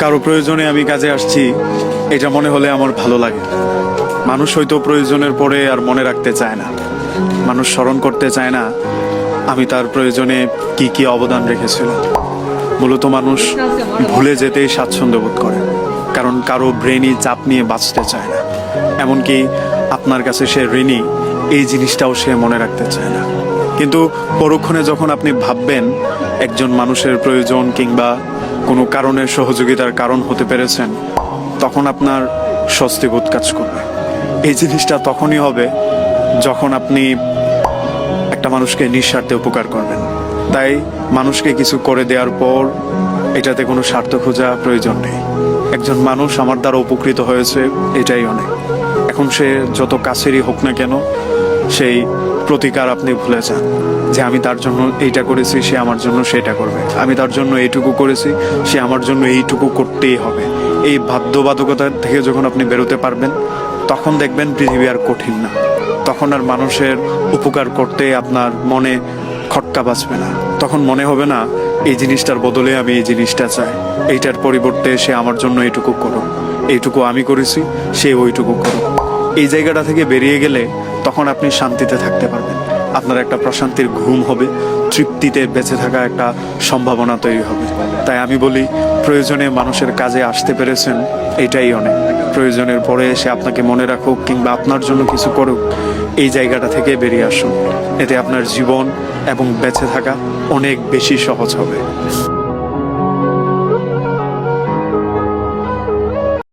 কারো প্রয়োজনে আমি কাজে আসছি, এটা মনে হলে আমার ভালো লাগে। মানুষ হয়তো প্রয়োজনের পরে আর মনে রাখতে চায় না, মানুষ স্মরণ করতে চায় না আমি তার প্রয়োজনে কি কি অবদান রেখেছিলাম। মূলত মানুষ ভুলে যেতেই স্বাচ্ছন্দ্য বোধ করে, কারণ কারো ব্রেনই চাপ নিয়ে বাঁচতে চায় না। এমনকি আপনার কাছে সে ঋণী, এই জিনিসটাও সে মনে রাখতে চায় না। কিন্তু পরক্ষণে যখন আপনি ভাববেন একজন মানুষের প্রয়োজন কিংবা কোনো কারণের সহযোগিতার কারণ হতে পেরেছেন, তখন আপনার স্বস্তিবোধ কাজ করবে। এই জিনিসটা তখনই হবে যখন আপনি একটা মানুষকে নিঃস্বার্থে উপকার করবেন। তাই মানুষকে কিছু করে দেওয়ার পর এটাতে কোনো স্বার্থ খোঁজা প্রয়োজন নেই। একজন মানুষ আমার দ্বারা উপকৃত হয়েছে, এটাই অনেক। এখন সে যত কাছেরই হোক না কেন, সেই প্রতিকার আপনি ভুলে যান যে আমি তার জন্য এইটা করেছি, সে আমার জন্য সেটা করবে। আমি তার জন্য এইটুকু করেছি, সে আমার জন্য এইটুকু করতেই হবে। এই বাধ্যবাধকতা থেকে যখন আপনি বেরোতে পারবেন, তখন দেখবেন পৃথিবী আর কঠিন না। তখন আর মানুষের উপকার করতে আপনার মনে খটকা বাজবে না। তখন মনে হবে না এই জিনিসটার বদলে আমি এই জিনিসটা চাই, এইটার পরিবর্তে সে আমার জন্য এইটুকু করো, এইটুকু আমি করেছি সে ওইটুকু করো। এই জায়গাটা থেকে বেরিয়ে গেলে তখন আপনি শান্তিতে থাকতে পারবেন। আপনার একটা প্রশান্তির ঘুম হবে, তৃপ্তিতে বেঁচে থাকা একটা সম্ভাবনা তৈরি হবে। তাই আমি বলি, প্রয়োজনে মানুষের কাজে আসতে পেরেছেন, এটাই অনেক। প্রয়োজনের পরে এসে আপনাকে মনে রাখুক কিংবা আপনার জন্য কিছু করুক, এই জায়গাটা থেকে বেরিয়ে আসুন। এতে আপনার জীবন এবং বেঁচে থাকা অনেক বেশি সহজ হবে।